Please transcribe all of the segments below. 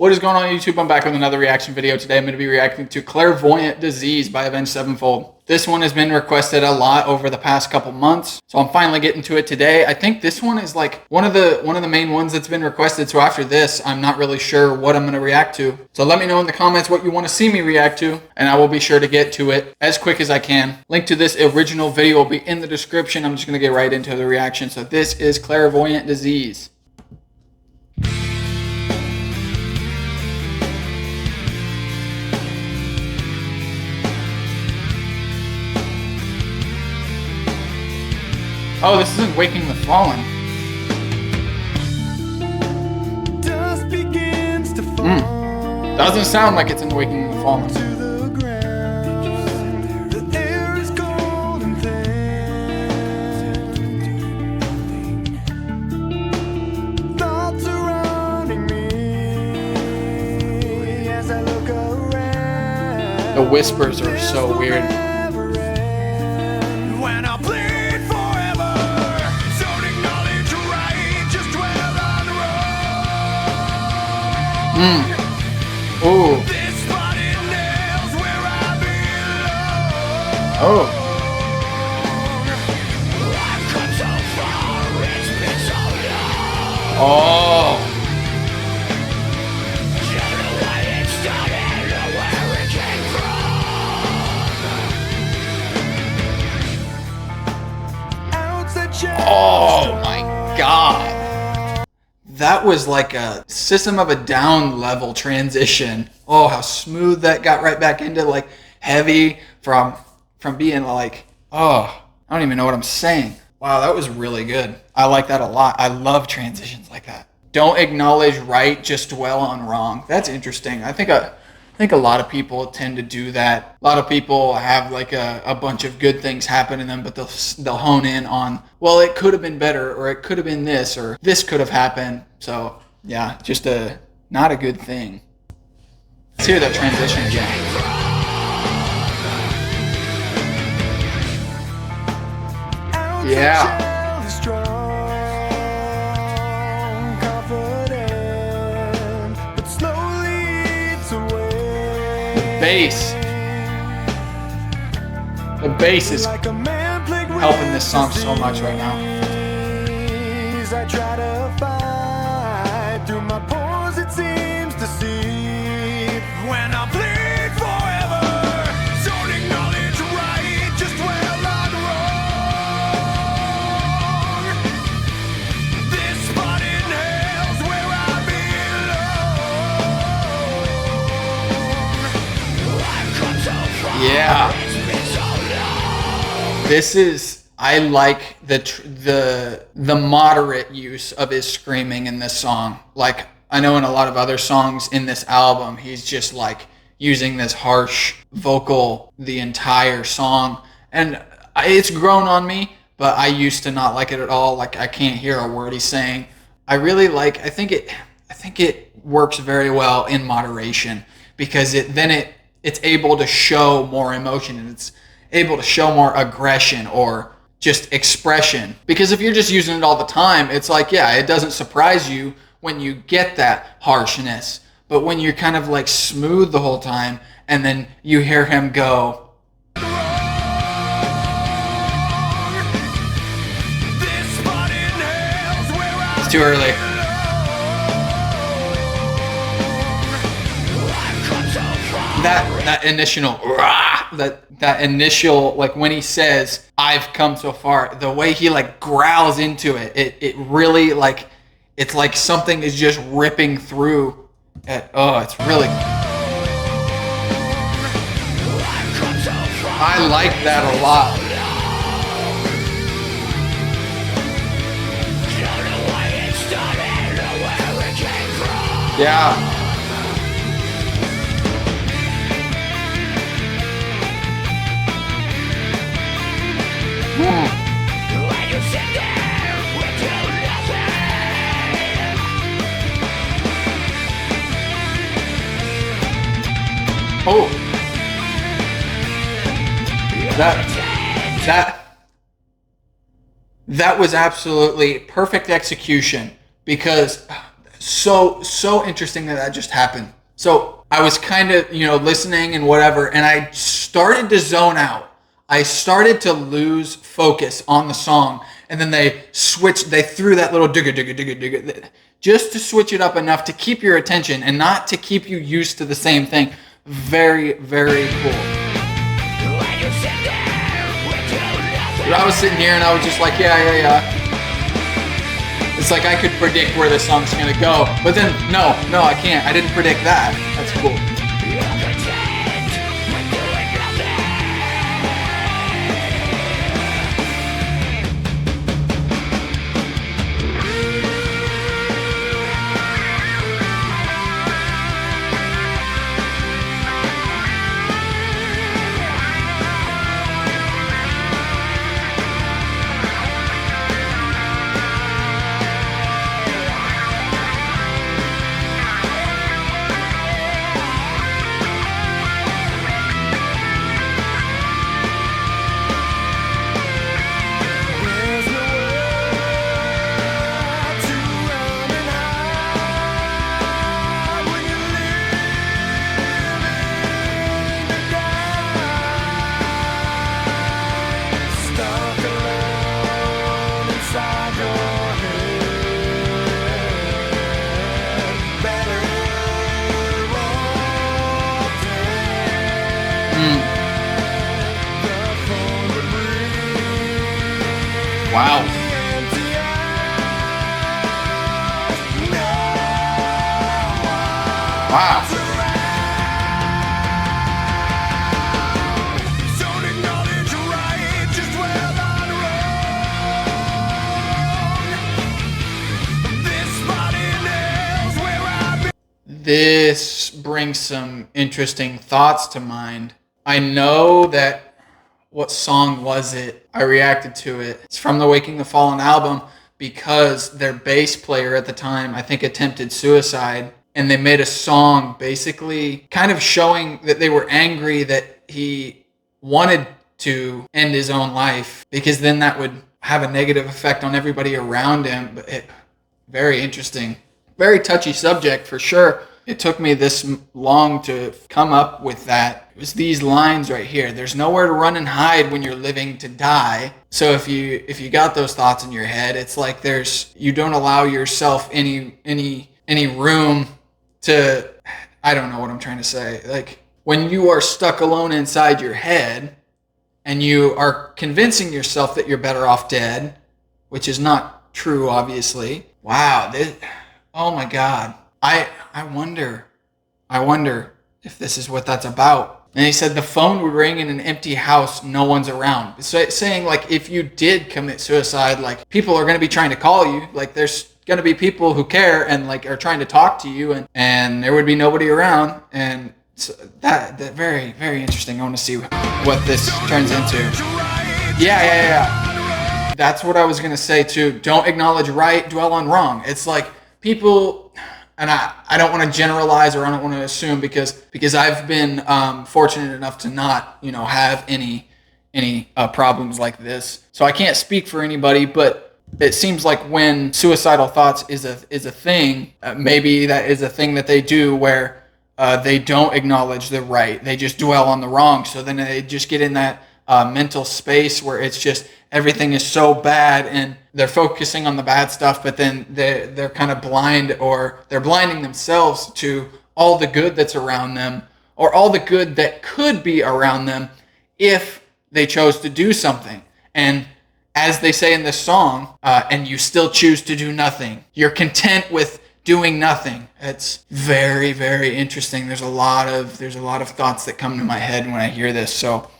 What is going on YouTube? I'm back with another reaction video. Today I'm going to be reacting to Clairvoyant Disease by Avenged Sevenfold. This one has been requested a lot over the past couple months, so I'm finally getting to it today. I think this one is like one of the main ones that's been requested, so after this I'm not really sure what I'm going to react to. So let me know in the comments what you want to see me react to, and I will be sure to get to it as quick as I can. Link to this original video will be in the description. I'm just going to get right into the reaction. So this is Clairvoyant Disease. Oh, this isn't Waking the Fallen. Dust begins to fall. Doesn't sound like it's in Waking the Fallen. To the ground. The air is cold and thin. Thoughts surrounding me as I look around. The whispers are so weird. When I bleed. Ooh. Oh. Oh. Oh my God. That was like a System of a Down level transition. Oh, how smooth that got right back into like heavy from being like, oh, I don't even know what I'm saying. Wow, that was really good. I like that a lot. I love transitions like that. Don't acknowledge right, just dwell on wrong. That's interesting. I think a lot of people tend to do that. A lot of people have like a bunch of good things happen to them, but they'll hone in on, well, it could have been better, or it could have been this, or this could have happened. So yeah, just not a good thing. Let's hear that transition again. Yeah. The bass is helping this song so much right now. I try to fight through my pores, it seems to seep. When I bleed forever, don't acknowledge right, just dwell on wrong. This spot in hell's where I belong. I've come so far. Yeah. This is, I like the moderate use of his screaming in this song. Like, I know in a lot of other songs in this album, he's just like using this harsh vocal the entire song. And it's grown on me, but I used to not like it at all. Like, I can't hear a word he's saying. I really like, I think it works very well in moderation, because it's able to show more emotion, and it's able to show more aggression or just expression. Because if you're just using it all the time, it's like, yeah, it doesn't surprise you when you get that harshness. But when you're kind of like smooth the whole time, and then you hear him go, it's too early. That initial that initial, like when he says I've come so far, the way he like growls into it, it really, like, it's like something is just ripping through it. Oh, it's really, I like that a lot. Yeah. Oh, that was absolutely perfect execution, because so interesting that just happened. So I was kind of, listening and whatever, and I started to zone out. I started to lose focus on the song, and then they threw that little digga digga digga digga, just to switch it up enough to keep your attention and not to keep you used to the same thing. Very, very cool. I was sitting here and I was just like, yeah. It's like I could predict where the song's gonna go, but then no, I can't. I didn't predict that. That's cool. Wow. Wow. This brings some interesting thoughts to mind. I know that. What song was it? I reacted to it. It's from the Waking the Fallen album because their bass player at the time, I think, attempted suicide. And they made a song basically kind of showing that they were angry that he wanted to end his own life, because then that would have a negative effect on everybody around him. But very interesting. Very touchy subject for sure. It took me this long to come up with that. It was these lines right here. There's nowhere to run and hide when you're living to die. So if you got those thoughts in your head, it's like you don't allow yourself any room to, I don't know what I'm trying to say. Like when you are stuck alone inside your head and you are convincing yourself that you're better off dead, which is not true, obviously. Wow. Oh my God. I wonder if this is what that's about. And he said the phone would ring in an empty house, no one's around. So it's saying like if you did commit suicide, like people are going to be trying to call you. Like there's going to be people who care and like are trying to talk to you, and there would be nobody around. And so that very, very interesting. I want to see what this turns into. Yeah. That's what I was going to say too. Don't acknowledge right, dwell on wrong. It's like people, and I don't want to generalize or I don't want to assume because I've been fortunate enough to not, have any problems like this. So I can't speak for anybody, but it seems like when suicidal thoughts is a thing, maybe that is a thing that they do where they don't acknowledge the right. They just dwell on the wrong. So then they just get in that mental space where it's just everything is so bad and they're focusing on the bad stuff, but then they're kind of blind, or they're blinding themselves to all the good that's around them, or all the good that could be around them if they chose to do something. And as they say in this song, and you still choose to do nothing. You're content with doing nothing. It's very, very interesting. There's a lot of thoughts that come to my head when I hear this. So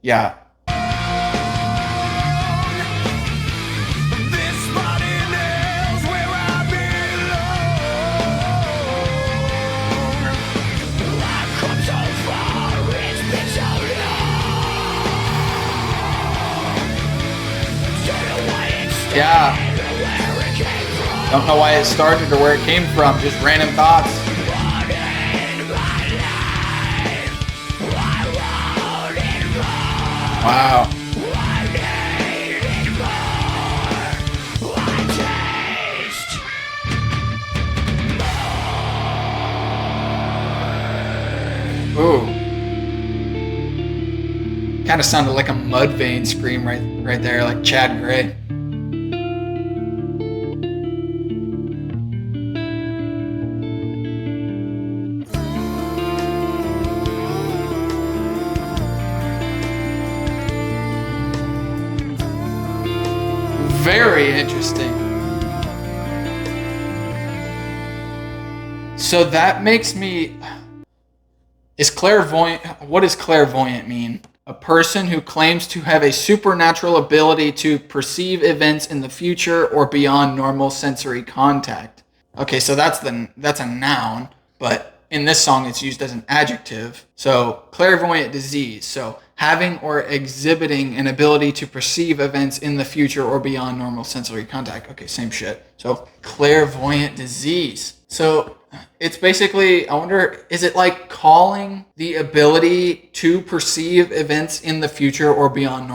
yeah. Yeah. Don't know why it started or where it came from. Just random thoughts. Wow. Ooh. Kind of sounded like a Mudvayne scream right there, like Chad Gray. Very interesting. So that makes me... Is clairvoyant... What does clairvoyant mean? A person who claims to have a supernatural ability to perceive events in the future or beyond normal sensory contact. Okay, so that's a noun, but in this song it's used as an adjective. So clairvoyant disease. So having or exhibiting an ability to perceive events in the future or beyond normal sensory contact. Okay, same shit. So clairvoyant disease. So it's basically, I wonder, is it like calling the ability to perceive events in the future or beyond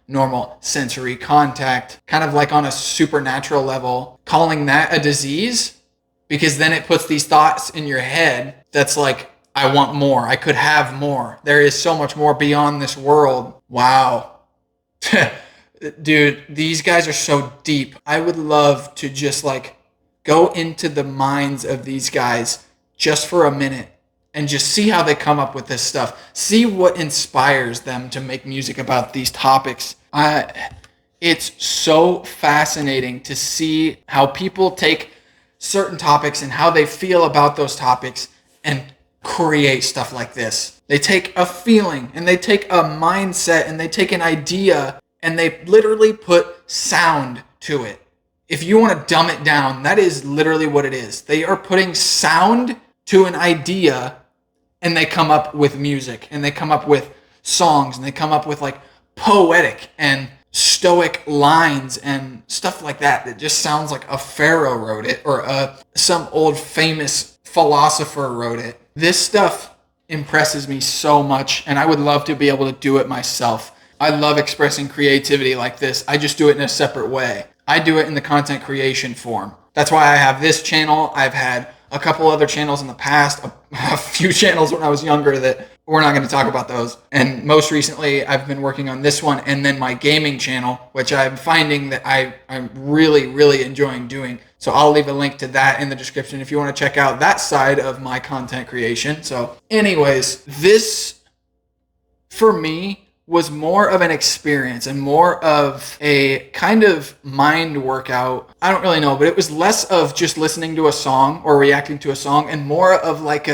normal sensory contact, kind of like on a supernatural level, calling that a disease? Because then it puts these thoughts in your head that's like, I want more. I could have more. There is so much more beyond this world. Wow. Dude, these guys are so deep. I would love to just like go into the minds of these guys just for a minute and just see how they come up with this stuff. See what inspires them to make music about these topics. It's so fascinating to see how people take certain topics and how they feel about those topics and create stuff like this. They take a feeling and they take a mindset and they take an idea and they literally put sound to it. If you want to dumb it down, that is literally what it is. They are putting sound to an idea and they come up with music and they come up with songs and they come up with like poetic and stoic lines and stuff like that that just sounds like a pharaoh wrote it or some old famous philosopher wrote it. This stuff impresses me so much and I would love to be able to do it myself. I love expressing creativity like this. I just do it in a separate way. I do it in the content creation form. That's why I have this channel. I've had a couple other channels in the past, a few channels when I was younger that we're not going to talk about those. And most recently, I've been working on this one and then my gaming channel, which I'm finding that I'm really, really enjoying doing. So I'll leave a link to that in the description if you want to check out that side of my content creation. So anyways, this, for me, was more of an experience and more of a kind of mind workout. I don't really know, but it was less of just listening to a song or reacting to a song and more of like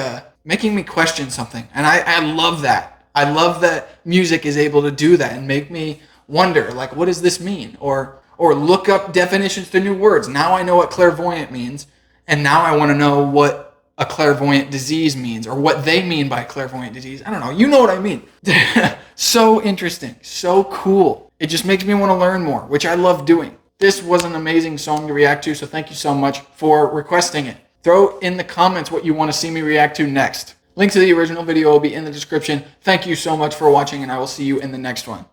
making me question something. And I love that. I love that music is able to do that and make me wonder, like, what does this mean? Or look up definitions to new words. Now I know what clairvoyant means. And now I want to know what a clairvoyant disease means or what they mean by clairvoyant disease. I don't know. You know what I mean. So interesting. So cool. It just makes me want to learn more, which I love doing. This was an amazing song to react to, so thank you so much for requesting it. Throw in the comments what you want to see me react to next. Link to the original video will be in the description. Thank you so much for watching, and I will see you in the next one.